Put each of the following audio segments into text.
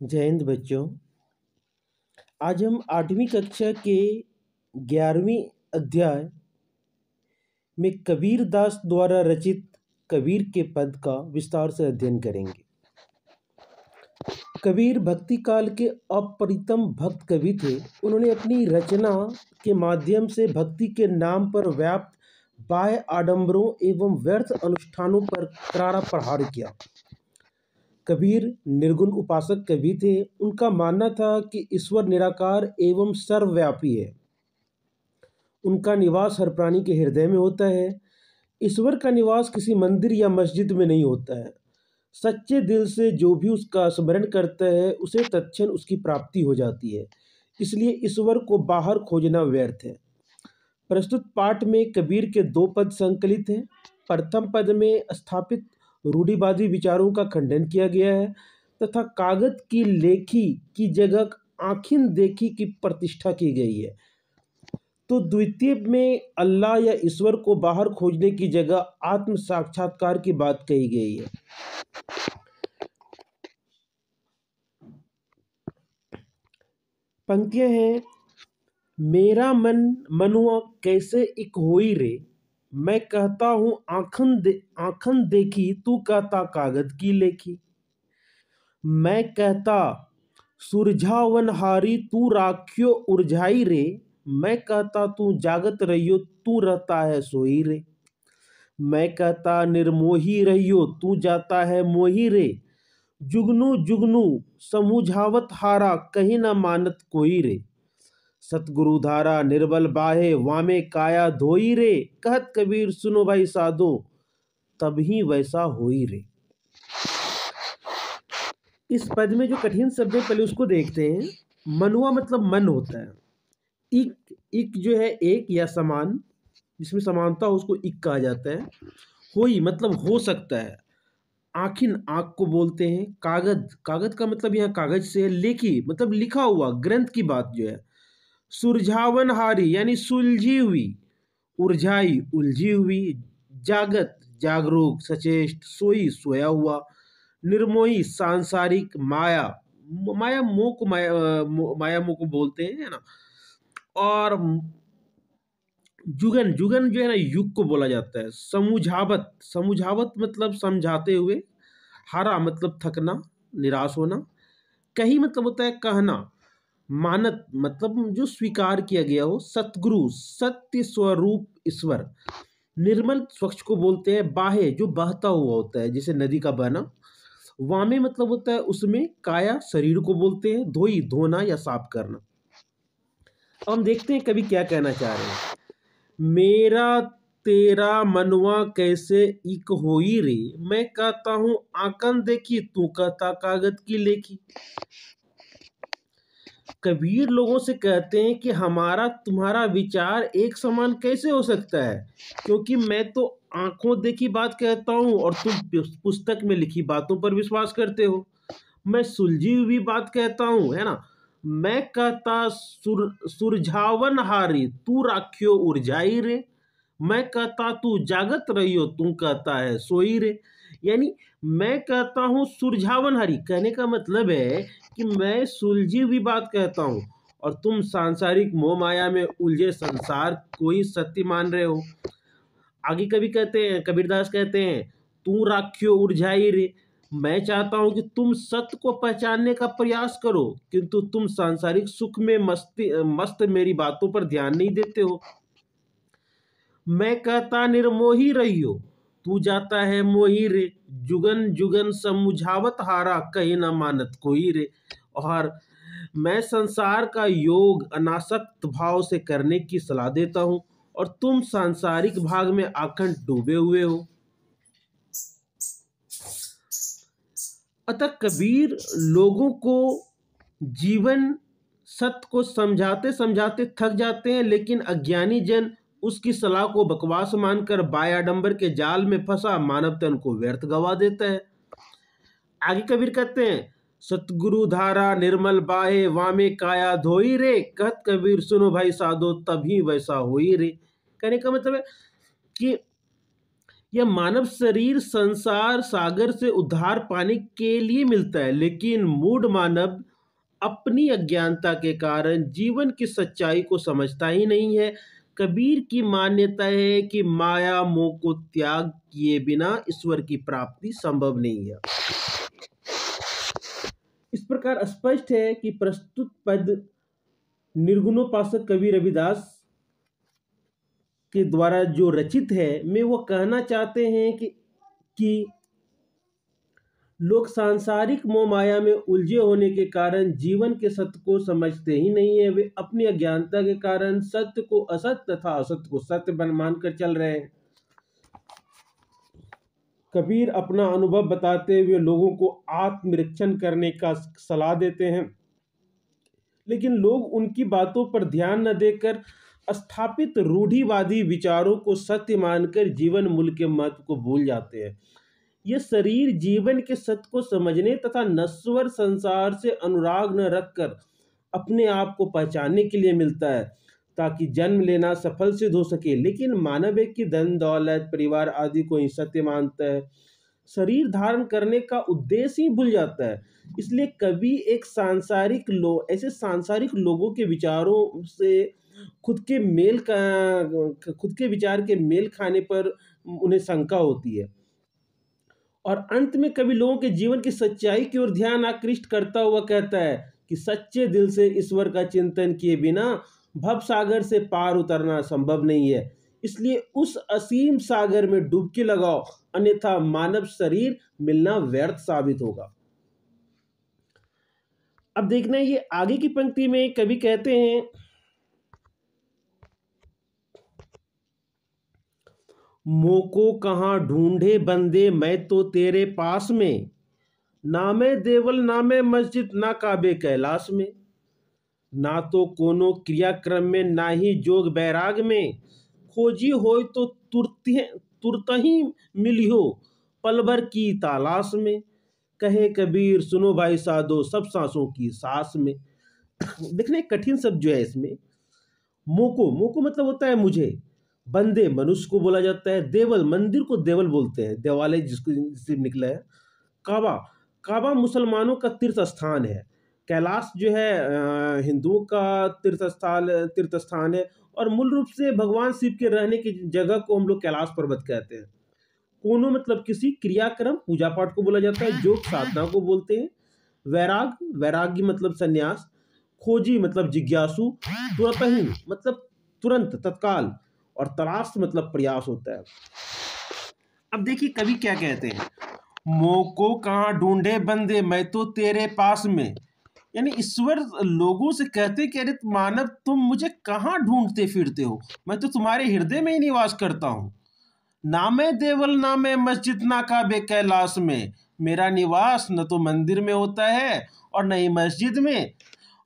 जय हिंद बच्चों। आज हम 8वीं कक्षा के 11वीं अध्याय में कबीर दास द्वारा रचित कबीर के पद का विस्तार से अध्ययन करेंगे। कबीर भक्ति काल के अप्रतिम भक्त कवि थे। उन्होंने अपनी रचना के माध्यम से भक्ति के नाम पर व्याप्त बाह्य आडंबरों एवं व्यर्थ अनुष्ठानों पर करारा प्रहार किया। कबीर निर्गुण उपासक कवि थे। उनका मानना था कि ईश्वर निराकार एवं सर्वव्यापी है। उनका निवास हर प्राणी के हृदय में होता है। ईश्वर का निवास किसी मंदिर या मस्जिद में नहीं होता है। सच्चे दिल से जो भी उसका स्मरण करता है उसे तत्क्षण उसकी प्राप्ति हो जाती है। इसलिए ईश्वर को बाहर खोजना व्यर्थ है। प्रस्तुत पाठ में कबीर के 2 पद संकलित हैं। प्रथम पद में स्थापित रूढ़िवादी विचारों का खंडन किया गया है तथा कागज की लेखी की जगह आँखिन देखी की प्रतिष्ठा की गई है। तो द्वितीय में अल्लाह या ईश्वर को बाहर खोजने की जगह आत्म साक्षात्कार की बात कही गई है। पंक्तियां हैं। मेरा मन मनुआ कैसे एक होई रे, मैं कहता हूँ आँखन देखी, तू कहता कागज की लेखी। मैं कहता सुरझावन हारी, तू राखियो उरझाई रे, मैं कहता तू जागत रहियो, तू रहता है सोई रे। मैं कहता निर्मोही रहियो, तू जाता है मोही रे, जुगनू जुगनू समझावत हारा, कहीं न मानत कोई रे। सतगुरु धारा निर्बल बाहे, वामे काया धोई रे, कहत कबीर सुनो भाई साधो, तभी वैसा होई रे। इस पद में जो कठिन शब्द है पहले उसको देखते हैं। मनुआ मतलब मन होता है। इक जो है एक या समान, जिसमें समानता हो उसको इक कहा जाता है। होई मतलब हो सकता है। आखिन आँख को बोलते हैं। कागज का मतलब यहाँ कागज से है। लेखी मतलब लिखा हुआ ग्रंथ की बात जो है। सुरझावन हारी यानी सुलझी हुई, उलझाई उलझी हुई, जागत जागरूक सचेष्ट, सोई सोया हुआ, निर्मोही सांसारिक, माया मोह को बोलते हैं, है ना। और जुगन जो है ना युग को बोला जाता है। समुझावत मतलब समझाते हुए, हारा मतलब थकना निराश होना, कही मतलब होता है कहना, मानत मतलब जो स्वीकार किया गया हो, सतगुरु सत्य स्वरूप ईश्वर, निर्मल स्वच्छ को बोलते हैं, बाहे जो बहता हुआ होता है जैसे नदी का बहना, वामे मतलब होता है उसमें, काया शरीर को बोलते हैं, धोई धोना या साफ करना। अब हम देखते हैं कवि क्या कहना चाह रहे हैं। मेरा तेरा मनवा कैसे इक होई रे, मैं कहता हूँ आंकन देखी, तू कहता कागज की लेखी। कबीर लोगों से कहते हैं कि हमारा तुम्हारा विचार एक समान कैसे हो सकता है, क्योंकि मैं तो आंखों देखी बात कहता हूँ और तुम पुस्तक में लिखी बातों पर विश्वास करते हो। मैं सुलझी हुई बात कहता हूँ, है ना। मैं कहता सुरझावन हारी, तू राखियो उरझाई रे, मैं कहता तू जागत रहियो, तू कहता है सोई रे। यानी मैं कहता हूँ सुरझावन हारी, कहने का मतलब है कि मैं सुलझी हुई बात कहता हूँ और तुम सांसारिक मोह माया में उलझे संसार को ही सत्य मान रहे हो। आगे कबीरदास कहते हैं तू राखियो उरझाई रे, मैं चाहता हूं कि तुम सत्य को पहचानने का प्रयास करो, किंतु तुम सांसारिक सुख में मस्त मेरी बातों पर ध्यान नहीं देते हो। मैं कहता निर्मोही रहियो, तू जाता है मोही रे, जुगन जुगन समुझावत हारा, कहीं न मानत कोई रे। और मैं संसार का योग अनासक्त भाव से करने की सलाह देता हूं और तुम सांसारिक भाग में आखंड डूबे हुए हो। अतः कबीर लोगों को जीवन सत्य को समझाते समझाते थक जाते हैं, लेकिन अज्ञानी जन उसकी सलाह को बकवास मानकर बायाडंबर के जाल में फंसा मानव तन को व्यर्थ गवा देता है। आगे कबीर कहते हैं सतगुरु धारा निर्मल बाहे, वामे काया धोई रे, कहत कबीर सुनो भाई साधो, तभी वैसा होई रे। कहने का मतलब है कि यह मानव शरीर संसार सागर से उद्धार पाने के लिए मिलता है, लेकिन मूढ़ मानव अपनी अज्ञानता के कारण जीवन की सच्चाई को समझता ही नहीं है। कबीर की मान्यता है कि माया मोह को त्याग किए बिना ईश्वर की प्राप्ति संभव नहीं है। इस प्रकार स्पष्ट है कि प्रस्तुत पद निर्गुणोपासक कवि रविदास के द्वारा जो रचित है, में वो कहना चाहते हैं कि लोग सांसारिक मोह माया में उलझे होने के कारण जीवन के सत्य को समझते ही नहीं है। वे अपनी अज्ञानता के कारण सत्य को असत्य तथा असत्य को सत्य मानकर चल रहे हैं। कबीर अपना अनुभव बताते हुए लोगों को आत्मनिरीक्षण करने का सलाह देते हैं, लेकिन लोग उनकी बातों पर ध्यान न देकर स्थापित रूढ़िवादी विचारों को सत्य मानकर जीवन मूल्य के महत्व को भूल जाते हैं। यह शरीर जीवन के सत्य को समझने तथा नश्वर संसार से अनुराग न रखकर अपने आप को पहचानने के लिए मिलता है, ताकि जन्म लेना सफल सिद्ध हो सके। लेकिन मानव एक की धन दौलत परिवार आदि को ही सत्य मानता है, शरीर धारण करने का उद्देश्य ही भूल जाता है। इसलिए कवि एक ऐसे सांसारिक लोगों के विचारों से खुद के विचार के मेल खाने पर उन्हें शंका होती है, और अंत में कवि लोगों के जीवन की सच्चाई की ओर ध्यान आकृष्ट करता हुआ कहता है कि सच्चे दिल से ईश्वर का चिंतन किए बिना भव सागर से पार उतरना संभव नहीं है। इसलिए उस असीम सागर में डुबकी लगाओ, अन्यथा मानव शरीर मिलना व्यर्थ साबित होगा। अब देखना, ये आगे की पंक्ति में कवि कहते हैं, मोको कहाँ ढूंढे बंदे मैं तो तेरे पास में, ना मैं देवल ना मैं मस्जिद ना काबे कैलाश में, ना तो कोनो क्रियाक्रम में ना ही जोग बैराग में, खोजी होय तो तुरत ही मिलियो पल भर की तलाश में। कहे कबीर सुनो भाई साधो सब सांसों की सांस में। देखने कठिन शब्द जो है इसमें, मोको मतलब होता है मुझे, बंदे मनुष्य को बोला जाता है, देवल मंदिर को देवल बोलते हैं, देवालय जिससे निकला है, काबा मुसलमानों का तीर्थ स्थान है, कैलाश जो है हिंदुओं का तीर्थ स्थान है, और मूल रूप से भगवान शिव के रहने की जगह को हम लोग कैलाश पर्वत कहते हैं। कोनो मतलब किसी क्रियाक्रम पूजा पाठ को बोला जाता है, योग साधना को बोलते हैं, वैराग्य मतलब संन्यास, खोजी मतलब जिज्ञासु, तुरंत ही मतलब तुरंत तत्काल, और तलाश मतलब प्रयास होता है। अब देखिए कवि क्या कहते हैं, मोको कहाँ ढूंढे बंदे मैं तो तेरे पास में, यानी ईश्वर लोगों से कहते कि अरे मानव तुम मुझे कहाँ ढूंढते फिरते हो, मैं तो तुम्हारे हृदय में ही निवास करता हूँ। ना मैं देवल ना मैं मस्जिद ना काबे कैलाश में, मेरा निवास न तो मंदिर में होता है और न ही मस्जिद में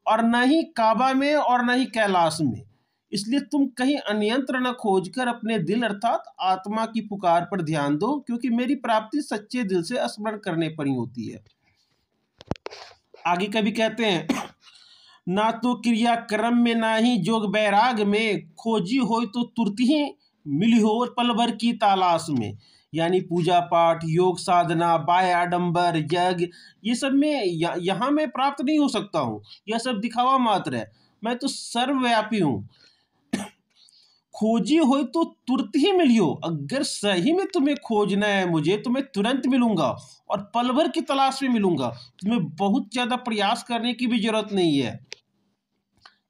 और न ही काबा में और न ही कैलाश में। इसलिए तुम कहीं अन्यंत्र न खोजकर अपने दिल अर्थात आत्मा की पुकार पर ध्यान दो, क्योंकि मेरी प्राप्ति सच्चे दिल से स्मरण करने पर ही होती है। आगे कभी कहते हैं, ना तो क्रिया क्रम में ना ही जोग बैराग में, खोजी हो तो तुरंत ही मिली हो पल भर की तलाश में। यानी पूजा पाठ योग साधना बाह्य आडंबर यज्ञ ये सब में यहाँ मैं प्राप्त नहीं हो सकता हूँ, यह सब दिखावा मात्र है, मैं तो सर्वव्यापी हूँ। खोजी हो तो तुरंत ही मिलियो, अगर सही में तुम्हें खोजना है मुझे तो मैं तुरंत मिलूंगा और पल भर की तलाश में मिलूंगा, तुम्हें बहुत ज्यादा प्रयास करने की भी जरूरत नहीं है।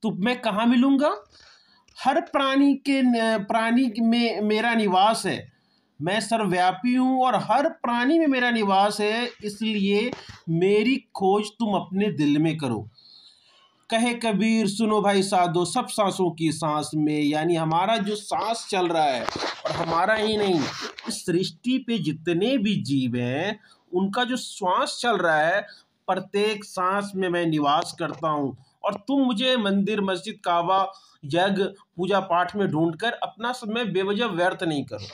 तो मैं कहाँ मिलूंगा, हर प्राणी में मेरा निवास है, मैं सर्वव्यापी हूँ और हर प्राणी में मेरा निवास है, इसलिए मेरी खोज तुम अपने दिल में करो। कहे कबीर सुनो भाई साधो सब सांसों की सांस में, यानी हमारा जो सांस चल रहा है और हमारा ही नहीं, इस सृष्टि पे जितने भी जीव हैं उनका जो श्वास चल रहा है, प्रत्येक सांस में मैं निवास करता हूँ, और तुम मुझे मंदिर मस्जिद काबा यज्ञ पूजा पाठ में ढूंढकर अपना समय बेवजह व्यर्थ नहीं करो।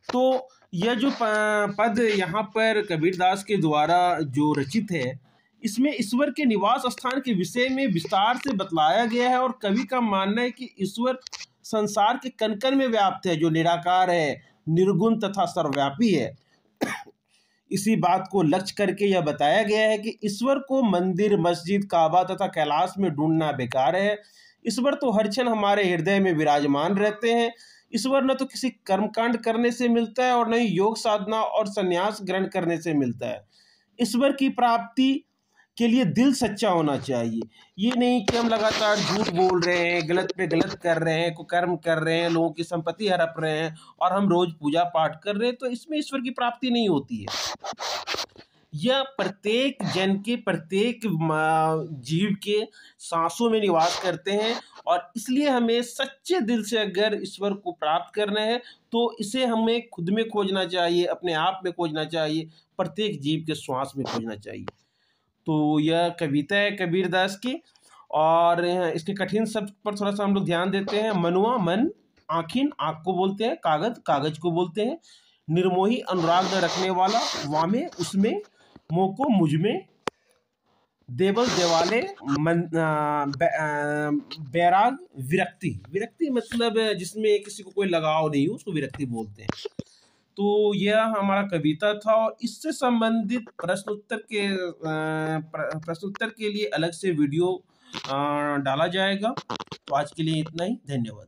तो यह जो पद यहाँ पर कबीरदास के द्वारा जो रचित है, इसमें ईश्वर के निवास स्थान के विषय में विस्तार से बतलाया गया है, और कवि का मानना है कि ईश्वर संसार के कण-कण में व्याप्त है, जो निराकार है, निर्गुण तथा सर्वव्यापी है। इसी बात को लक्ष्य करके यह बताया गया है कि ईश्वर को मंदिर, मस्जिद, काबा तथा कैलाश में ढूंढना बेकार है। ईश्वर तो हर क्षण हमारे हृदय में विराजमान रहते हैं। ईश्वर न तो किसी कर्मकांड करने से मिलता है और न ही योग साधना और संन्यास ग्रहण करने से मिलता है। ईश्वर की प्राप्ति के लिए दिल सच्चा होना चाहिए। ये नहीं कि हम लगातार झूठ बोल रहे हैं, गलत पे गलत कर रहे हैं, कुकर्म कर रहे हैं, लोगों की संपत्ति हड़प रहे हैं और हम रोज पूजा पाठ कर रहे हैं, तो इसमें ईश्वर की प्राप्ति नहीं होती है। यह प्रत्येक जन के, प्रत्येक जीव के सांसों में निवास करते हैं और इसलिए हमें सच्चे दिल से अगर ईश्वर को प्राप्त करना है तो इसे हमें खुद में खोजना चाहिए, अपने आप में खोजना चाहिए, प्रत्येक जीव के श्वास में खोजना चाहिए। तो यह कविता है कबीरदास की, और इसके कठिन शब्द पर थोड़ा सा हम लोग ध्यान देते हैं। मनुआ मन, आखिन आँख को बोलते हैं, कागज कागज को बोलते हैं, निर्मोही अनुराग न रखने वाला, वामे उसमें, मोह को मुझ में, देवल देवाले, बैराग विरक्ति। विरक्ति मतलब जिसमें किसी को कोई लगाव नहीं हो, उसको विरक्ति बोलते हैं। तो यह हमारा कविता था और इससे संबंधित प्रश्नोत्तर के लिए अलग से वीडियो डाला जाएगा। तो आज के लिए इतना ही, धन्यवाद।